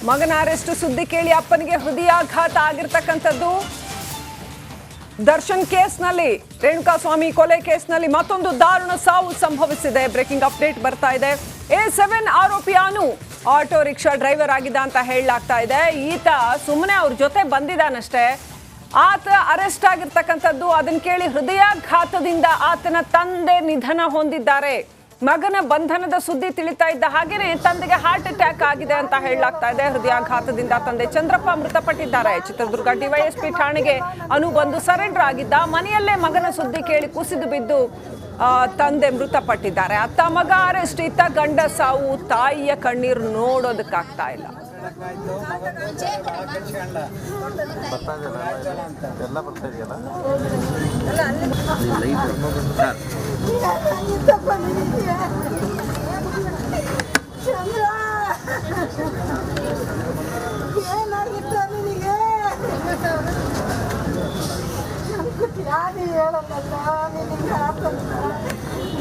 ಮಗನ ಅರೆಸ್ಟ್ ಸುದ್ದಿ ಕೇಳಿ ಅಪ್ಪನಿಗೆ ಹೃದಯಾಘಾತ ಆಗಿರ್ತಕ್ಕಂಥದ್ದು. ದರ್ಶನ್ ಕೇಸ್ನಲ್ಲಿ, ರೇಣುಕಾಸ್ವಾಮಿ ಕೊಲೆ ಕೇಸ್ನಲ್ಲಿ ಮತ್ತೊಂದು ದಾರುಣ ಸಾವು ಸಂಭವಿಸಿದೆ. ಬ್ರೇಕಿಂಗ್ ಅಪ್ಡೇಟ್ ಬರ್ತಾ ಇದೆ. A7 ಆರೋಪಿ ಅನು ಆಟೋ ರಿಕ್ಷಾ ಡ್ರೈವರ್ ಆಗಿದ್ದ ಅಂತ ಹೇಳಲಾಗ್ತಾ ಇದೆ. ಈತ ಸುಮ್ಮನೆ ಅವ್ರ ಜೊತೆ ಬಂದಿದ್ದಾನಷ್ಟೇ. ಆತ ಅರೆಸ್ಟ್ ಆಗಿರ್ತಕ್ಕಂಥದ್ದು. ಅದನ್ನ ಕೇಳಿ ಹೃದಯಾಘಾತದಿಂದ ಆತನ ತಂದೆ ನಿಧನ ಹೊಂದಿದ್ದಾರೆ. ಮಗನ ಬಂಧನದ ಸುದ್ದಿ ತಿಳಿತಾ ಇದ್ದ ಹಾಗೇನೆ ತಂದೆಗೆ ಹಾರ್ಟ್ ಅಟ್ಯಾಕ್ ಆಗಿದೆ ಅಂತ ಹೇಳಲಾಗ್ತಾ ಇದೆ. ಹೃದಯಾಘಾತದಿಂದ ತಂದೆ ಚಂದ್ರಪ್ಪ ಮೃತಪಟ್ಟಿದ್ದಾರೆ. ಚಿತ್ರದುರ್ಗ ಡಿವೈಎಸ್ಪಿ ಠಾಣೆಗೆ ಅನು ಬಂದು ಸರೆಂಡರ್ ಆಗಿದ್ದ. ಮನೆಯಲ್ಲೇ ಮಗನ ಸುದ್ದಿ ಕೇಳಿ ಕುಸಿದು ಬಿದ್ದು ತಂದೆ ಮೃತಪಟ್ಟಿದ್ದಾರೆ. ಅತ್ತ ಮಗ ಅರೆಸ್ಟ್, ಇತ್ತ ಗಂಡ ಸಾವು. ತಾಯಿಯ ಕಣ್ಣೀರು ನೋಡೋದಕ್ಕಾಗ್ತಾ ಇಲ್ಲ.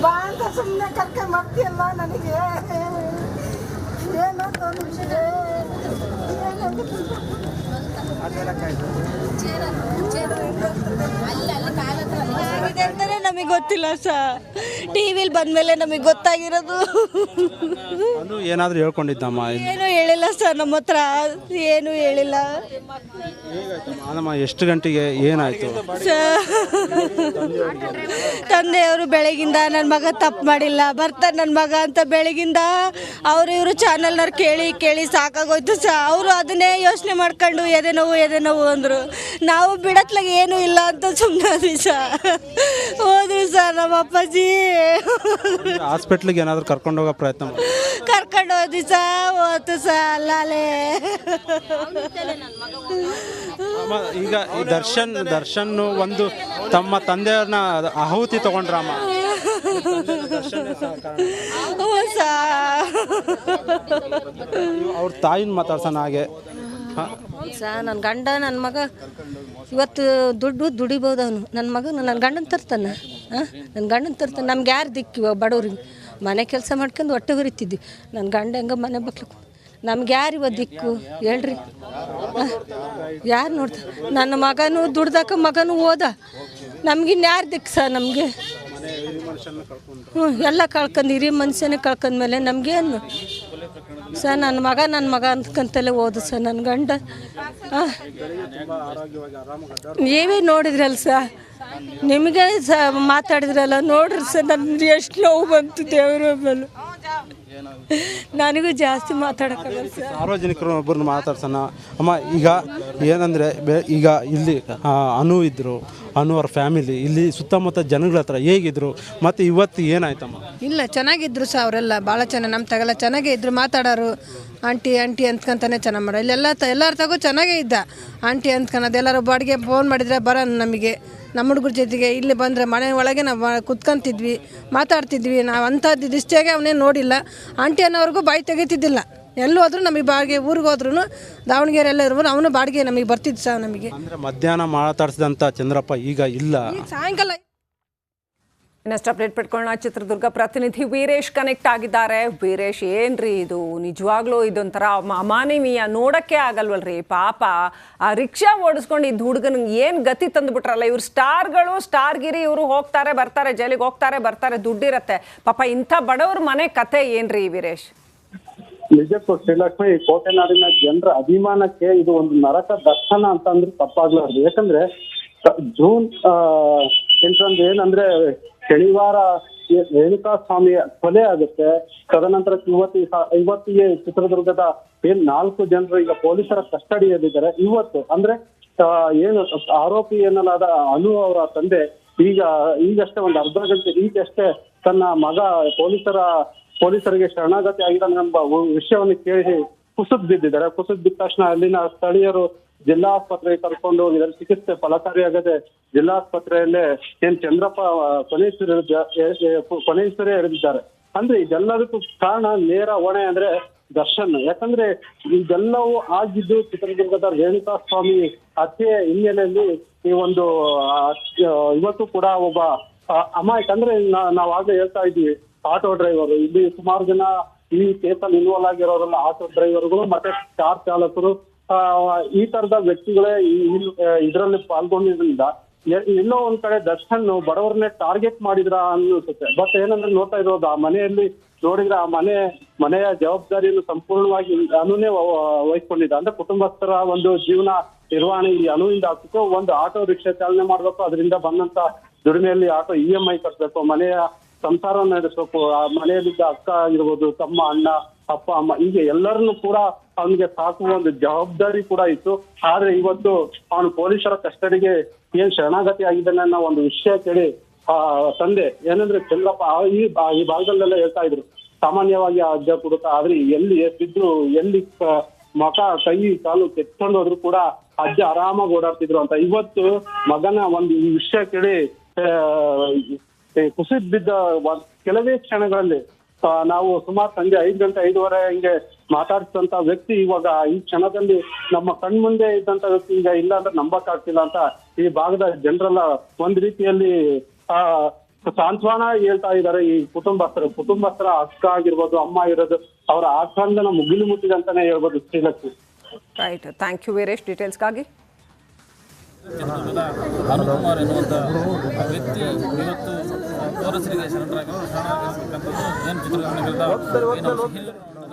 ಬಾ ಅಂತ ಸುಮ್ಮನೆ ಕರ್ಕೊಂಡು ಬರ್ತೀಯಲ್ಲ, ನನಗೆ ಏನೋ ಅಂತಾನೆ ನಮಗೆ ಗೊತ್ತಿಲ್ಲ ಸರ್. ಟಿವಿಲಿ ಬಂದ್ಮೇಲೆ ನಮಗೆ ಗೊತ್ತಾಗಿರೋದು. ಏನಾದರೂ ಹೇಳ್ಕೊಂಡಿದ್ದಮ್ಮ? ಏನು ಹೇಳಿಲ್ಲ ಸರ್, ನಮ್ಮ ಹತ್ರ ಏನು ಹೇಳಿಲ್ಲ. ಎಷ್ಟು ಗಂಟೆಗೆ ಏನಾಯ್ತು? ತಂದೆಯವರು ಬೆಳಗಿಂದ ನನ್ನ ಮಗ ತಪ್ಪು ಮಾಡಿಲ್ಲ, ಬರ್ತಾರೆ ನನ್ನ ಮಗ ಅಂತ ಬೆಳಗಿಂದ ಅವರು ಇವರು ಚಾನಲ್ನವ್ರು ಕೇಳಿ ಕೇಳಿ ಸಾಕಾಗೋಯ್ತು ಸರ್. ಅವರು ಅದನ್ನೇ ಯೋಚನೆ ಮಾಡ್ಕೊಂಡು ಎದೆ ನೋವು ಅಂದರು. ನಾವು ಬಿಡತ್ಲಾಗ ಏನೂ ಇಲ್ಲ ಅಂತ ಸುಮ್ಮನೆ ಸರ್ ಹೋದ್ರು ಸರ್. ನಮ್ಮ ಅಪ್ಪಾಜಿ ಹಾಸ್ಪಿಟ್ಲಿಗೆ ಏನಾದರೂ ಕರ್ಕೊಂಡು ಹೋಗೋ ಪ್ರಯತ್ನ ಕರ್ಕೊಂಡು ಹೋದ್ವಿ ಸರ್. ಹೋತು ಸರ್ ಅಲ್ಲೇ. ಈಗ ಈ ದರ್ಶನ್ ಒಂದು ತಮ್ಮ ತಂದೆಯವ್ರನ್ನ ಆಹುತಿ ತಗೊಂಡ್ರಮ್ಮ. ಅವ್ರ ತಾಯಿನ ಮಾತಾಡ್ಸೋಣ ಹಾಗೆ. ಸರ್ ನನ್ನ ಗಂಡ ನನ್ನ ಮಗ ಇವತ್ತು ದುಡಿಬೋದು. ಅವನು ನನ್ನ ಮಗ ನನ್ನ ಗಂಡನ ತರ್ತಾನೆ. ನನ್ನ ಗಂಡನ ತರ್ತಾನೆ. ನಮ್ಗೆ ಯಾರು ದಿಕ್ಕಿವ ಬಡವ್ರಿಗೆ? ಮನೆ ಕೆಲಸ ಮಾಡ್ಕೊಂಡು ಹೊಟ್ಟೆ ಹುರಿತಿದ್ವಿ. ನನ್ನ ಗಂಡ ಹೆಂಗ ಮನೆ ಬಕ್ಲಿಕ್ಕೆ ನಮ್ಗೆ ಯಾರು ಇವತ್ತು ದಿಕ್ಕು ಹೇಳ್ರಿ? ಯಾರು ನೋಡ್ತಾರೆ? ನನ್ನ ಮಗನೂ ದುಡ್ದಾಕ ಮಗನೂ ಹೋದ. ನಮ್ಗಿನ್ಯಾರು ದಿಕ್ಕು ಸರ್? ನಮಗೆ ಎಲ್ಲ ಕಳ್ಕೊಂಡು ಹಿರಿಯ ಮನುಷ್ಯನೇ ಕಳ್ಕೊಂಡ್ಮೇಲೆ ನಮಗೇನು ಸರ್? ನನ್ನ ಮಗ ಅಂದ್ಕಂತಲೇ ಹೋದ ಸರ್ ನನ್ನ ಗಂಡ. ನೀವೇ ನೋಡಿದ್ರಲ್ಲ ಸರ್, ನಿಮಗೆ ಮಾತಾಡಿದ್ರಲ್ಲ, ನೋಡ್ರಿ ಸರ್ ನನ್ನ ಎಷ್ಟು ನೋವು ಬಂತು ದೇವ್ರ ಮೇಲೆ. ನನಗೂ ಜಾಸ್ತಿ ಮಾತಾಡೋಕ್ಕಾಗಲ್ಲ ಸರ್. ಸಾರ್ವಜನಿಕರು ಒಬ್ಬರನ್ನ ಮಾತಾಡ್ಸೋಣ ಅಮ್ಮ. ಈಗ ಏನಂದರೆ ಈಗ ಇಲ್ಲಿ ಅನು ಇದ್ದರು, ಅನು ಅವ್ರ ಫ್ಯಾಮಿಲಿ ಇಲ್ಲಿ ಸುತ್ತಮುತ್ತ ಜನಗಳ ಹತ್ರ ಹೇಗಿದ್ರು ಮತ್ತು ಇವತ್ತು ಏನಾಯ್ತಮ್ಮ? ಇಲ್ಲ, ಚೆನ್ನಾಗಿದ್ರು ಸರ್. ಅವರೆಲ್ಲ ಭಾಳ ಚೆನ್ನಾಗಿ ನಮ್ಮ ತಗೆಲ್ಲ ಚೆನ್ನಾಗೇ ಇದ್ರು. ಮಾತಾಡೋರು ಆಂಟಿ ಅಂದ್ಕೊಂತಾನೆ ಚೆನ್ನಾಗಿ ಮಾಡೋ. ಇಲ್ಲೆಲ್ಲ ಎಲ್ಲರ ತಗೋ ಚೆನ್ನಾಗೇ ಇದ್ದ. ಆಂಟಿ ಅಂದ್ಕೊಳೋದು, ಎಲ್ಲರೂ ಬಾಡಿಗೆ ಫೋನ್ ಮಾಡಿದರೆ ಬರೋಣ ನಮಗೆ, ನಮ್ಮ ಹುಡುಗರ ಜೊತೆಗೆ ಇಲ್ಲಿ ಬಂದರೆ ಮನೆ ಒಳಗೆ ನಾವು ಕುತ್ಕೊಂತಿದ್ವಿ, ಮಾತಾಡ್ತಿದ್ವಿ. ನಾವು ಅಂಥದ್ದು ದಿಷ್ಟಿಯಾಗೆ ಅವನೇನು ನೋಡಿಲ್ಲ. ಆಂಟಿ ಅನ್ನೋವ್ರಿಗೂ ಬಾಯಿ ತೆಗಿತಿದ್ದಿಲ್ಲ. ಎಲ್ಲೂ ಹೋದ್ರು ನಮಗೆ ಬಾಡಿಗೆ, ಊರಿಗೆ ಹೋದ್ರೂ ದಾವಣಗೆರೆ ಎಲ್ಲ ಇರ್ಬೋದು, ಅವನು ಬಾಡಿಗೆ ನಮಗೆ ಬರ್ತಿದ್ದು ಸರ್. ನಮಗೆ ಅಂದರೆ ಮಧ್ಯಾಹ್ನ ಮಾತಾಡ್ಸಿದಂಥ ಚಂದ್ರಪ್ಪ ಈಗ ಇಲ್ಲ. ಸಾಯಂಕಾಲ ಇನ್ನಷ್ಟು ಅಪ್ಡೇಟ್ ಪಡ್ಕೊಳ್ಳೋಣ. ಚಿತ್ರದುರ್ಗ ಪ್ರತಿನಿಧಿ ವೀರೇಶ್ ಕನೆಕ್ಟ್ ಆಗಿದ್ದಾರೆ. ವೀರೇಶ್, ಏನ್ರಿ ಇದು? ನಿಜವಾಗ್ಲೂ ಇದೊಂಥರ ಅಮಾನವೀಯ, ನೋಡೋಕ್ಕೆ ಆಗಲ್ವಲ್ರಿ ಪಾಪ. ಆ ರಿಕ್ಷಾ ಓಡಿಸ್ಕೊಂಡು ಇದ್ದ ಹುಡುಗನಿಗೆ ಏನು ಗತಿ ತಂದುಬಿಟ್ರಲ್ಲ. ಇವ್ರು ಸ್ಟಾರ್ಗಳು, ಸ್ಟಾರ್ಗಿರಿ. ಇವರು ಹೋಗ್ತಾರೆ ಬರ್ತಾರೆ, ಜೈಲಿಗೆ ಹೋಗ್ತಾರೆ ಬರ್ತಾರೆ, ದುಡ್ಡಿರತ್ತೆ ಪಾಪ. ಇಂಥ ಬಡವ್ರ ಮನೆ ಕತೆ ಏನ್ರಿ ವೀರೇಶ್? ನಿಜಕ್ಕೂ ಶ್ರೀಲಕ್ಷ್ಮಿ, ಈ ಕೋಟೆನಾಡಿನ ಜನರ ಅಭಿಮಾನಕ್ಕೆ ಇದು ಒಂದು ನರಕ ದರ್ಶನ ಅಂತ ಅಂದ್ರೆ ತಪ್ಪಾಗ್ಲಾರ್ದು. ಯಾಕಂದ್ರೆ ಜೂನ್ 8 ಏನಂದ್ರೆ ಶನಿವಾರ ರೇಣುಕಾಸ್ವಾಮಿಯ ಕೊಲೆ ಆಗುತ್ತೆ. ತದನಂತರ ಇವತ್ತಿಗೆ ಚಿತ್ರದುರ್ಗದ 4 ಜನರು ಈಗ ಪೊಲೀಸರ ಕಸ್ಟಡಿಯಲ್ಲಿದ್ದಾರೆ. ಇವತ್ತು ಅಂದ್ರೆ ಏನು ಆರೋಪಿ ಎನ್ನಲಾದ ಅನು ಅವರ ತಂದೆ ಈಗಷ್ಟೇ ಒಂದು ಅರ್ಧ ಗಂಟೆ ಈಗಷ್ಟೇ ತನ್ನ ಮಗ ಪೊಲೀಸರಿಗೆ ಶರಣಾಗತಿ ಆಗಿದ್ದಾನೆಂಬ ವಿಷಯವನ್ನು ಕೇಳಿ ಕುಸಿದು ಬಿದ್ದಿದ್ದಾರೆ. ಕುಸಿದು ಬಿದ್ದ ತಕ್ಷಣ ಅಲ್ಲಿನ ಸ್ಥಳೀಯರು ಜಿಲ್ಲಾ ಆಸ್ಪತ್ರೆಗೆ ಕರ್ಕೊಂಡು ಹೋಗಿದ್ದಾರೆ. ಚಿಕಿತ್ಸೆ ಫಲಕಾರಿಯಾಗದೆ ಜಿಲ್ಲಾಸ್ಪತ್ರೆಯಲ್ಲೇ ಚಂದ್ರಪ್ಪ ಕೊನೆಯುಸಿರೇ ಎಳೆದಿದ್ದಾರೆ. ಅಂದ್ರೆ ಇದೆಲ್ಲದಕ್ಕೂ ಕಾರಣ ನೇರ ಹೊಣೆ ಅಂದ್ರೆ ದರ್ಶನ್. ಯಾಕಂದ್ರೆ ಇದೆಲ್ಲವೂ ಆಗಿದ್ದು ಚಿತ್ರದುರ್ಗದ ರೇಣುಕಾಸ್ವಾಮಿ ಹತ್ಯೆ ಹಿನ್ನೆಲೆಯಲ್ಲಿ ಈ ಒಂದು ಇವತ್ತು ಕೂಡ ಒಬ್ಬ ಅಮಾಯಕ ಅಂದ್ರೆ ನಾವಾಗಲೇ ಹೇಳ್ತಾ ಇದ್ವಿ, ಆಟೋ ಡ್ರೈವರ್ ಇಲ್ಲಿ ಸುಮಾರು ಜನ ಈ ಕೇಸಲ್ಲಿ ಇನ್ವಾಲ್ವ್ ಆಗಿರೋರೆಲ್ಲ ಆಟೋ ಡ್ರೈವರ್ಗಳು ಮತ್ತೆ ಕಾರ್ ಚಾಲಕರು ಈ ತರದ ವ್ಯಕ್ತಿಗಳೇ ಇದರಲ್ಲಿ ಪಾಲ್ಗೊಂಡಿದ್ರಿಂದ ಎಲ್ಲೋ ಒಂದ್ ಕಡೆ ದರ್ಶನ್ ಬಡವರನ್ನೇ ಟಾರ್ಗೆಟ್ ಮಾಡಿದ್ರ ಅನ್ನಿಸುತ್ತೆ. ಬಟ್ ಏನಂದ್ರೆ ನೋಡ್ತಾ ಇರೋದು ಆ ಮನೆಯಲ್ಲಿ ನೋಡಿದ್ರೆ ಆ ಮನೆಯ ಜವಾಬ್ದಾರಿಯನ್ನು ಸಂಪೂರ್ಣವಾಗಿ ಅನುನೇ ವಹಿಸ್ಕೊಂಡಿದ್ದ. ಅಂದ್ರೆ ಕುಟುಂಬಸ್ಥರ ಒಂದು ಜೀವನ ನಿರ್ವಹಣೆ ಈ ಅನುವಿಂದ ಆಗ್ತಿತ್ತು. ಒಂದು ಆಟೋ ರಿಕ್ಷಾ ಚಾಲನೆ ಮಾಡ್ಬೇಕು, ಅದರಿಂದ ಬಂದಂತ ದುಡಿಮೆಯಲ್ಲಿ ಆಟೋ EMI ಕಟ್ಬೇಕು, ಮನೆಯ ಸಂಸಾರ ನಡೆಸಬೇಕು, ಆ ಮನೆಯಲ್ಲಿದ್ದ ಅಕ್ಕ ಆಗಿರ್ಬೋದು, ತಮ್ಮ, ಅಣ್ಣ, ಅಪ್ಪ, ಅಮ್ಮ, ಹೀಗೆ ಎಲ್ಲರನ್ನು ಕೂಡ ಅವನಿಗೆ ಸಾಕುವ ಒಂದು ಜವಾಬ್ದಾರಿ ಕೂಡ ಇತ್ತು. ಆದ್ರೆ ಇವತ್ತು ಅವನು ಪೊಲೀಸರ ಕಸ್ಟಡಿಗೆ ಏನ್ ಶರಣಾಗತಿ ಆಗಿದ್ದಾನೆ ಅನ್ನೋ ಒಂದು ವಿಷಯ ಕೇಳಿ ತಂದೆ ಏನಂದ್ರೆ ಚಂದ್ರಪ್ಪ ಈ ಭಾಗದಲ್ಲೆಲ್ಲ ಹೇಳ್ತಾ ಇದ್ರು, ಸಾಮಾನ್ಯವಾಗಿ ಆ ಅಜ್ಜ ಕುಡುತ್ತ, ಆದ್ರೆ ಎಲ್ಲಿ ಬಿದ್ರು, ಎಲ್ಲಿ ಮಕ ಕೈ ಕಾಲು ಕೆತ್ಕೊಂಡು ಹೋದ್ರು ಕೂಡ ಅಜ್ಜ ಆರಾಮಾಗಿ ಓಡಾಡ್ತಿದ್ರು ಅಂತ. ಇವತ್ತು ಮಗನ ಒಂದು ಈ ವಿಷಯ ಕೇಳಿ ಕುಸಿದ್ ಬಿದ್ದ ಕೆಲವೇ ಕ್ಷಣಗಳಲ್ಲಿ ನಾವು ಸುಮಾರು ಸಂಜೆ 5 ಗಂಟೆ 5:30 ಹಿಂಗೆ ಮಾತಾಡ್ಸಂತ ವ್ಯಕ್ತಿ ಇವಾಗ ಈ ಕ್ಷಣದಲ್ಲಿ ನಮ್ಮ ಕಣ್ಮುಂದೆ ಇದ್ದಂತ ವ್ಯಕ್ತಿ ಈಗ ಇಲ್ಲ ಅಂದ್ರೆ ನಂಬಕ್ ಆಗ್ತಿಲ್ಲ ಅಂತ ಈ ಭಾಗದ ಜನರೆಲ್ಲ ಒಂದ್ ರೀತಿಯಲ್ಲಿ ಸಾಂತ್ವನ ಹೇಳ್ತಾ ಇದ್ದಾರೆ. ಈ ಕುಟುಂಬಸ್ಥರ ಅಕ್ಕ ಆಗಿರ್ಬೋದು, ಅಮ್ಮ ಇರೋದು, ಅವರ ಆಕ್ರಂದನ ಮುಗಿಲು ಮುಟ್ಟಿದೆ ಅಂತಾನೆ ಹೇಳ್ಬೋದು Srilakshmi. Right, thank you Veeresh ಡೀಟೇಲ್ಸ್ಗಾಗಿ. ಅನುಕುಮಾರ್ ಎನ್ನುವಂಥ ವ್ಯಕ್ತಿ ಇವತ್ತು ಪೊಲೀಸರಿಗೆ ಶರಣರಾಗಿರ್ತಕ್ಕಂಥದ್ದು ಏನು ಚಿತ್ರದುರ್ಗದ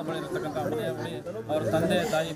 ಬಳಿರತಕ್ಕಂಥ ಮನೆಯ ಬಳಿ ಅವರ ತಂದೆ ತಾಯಿ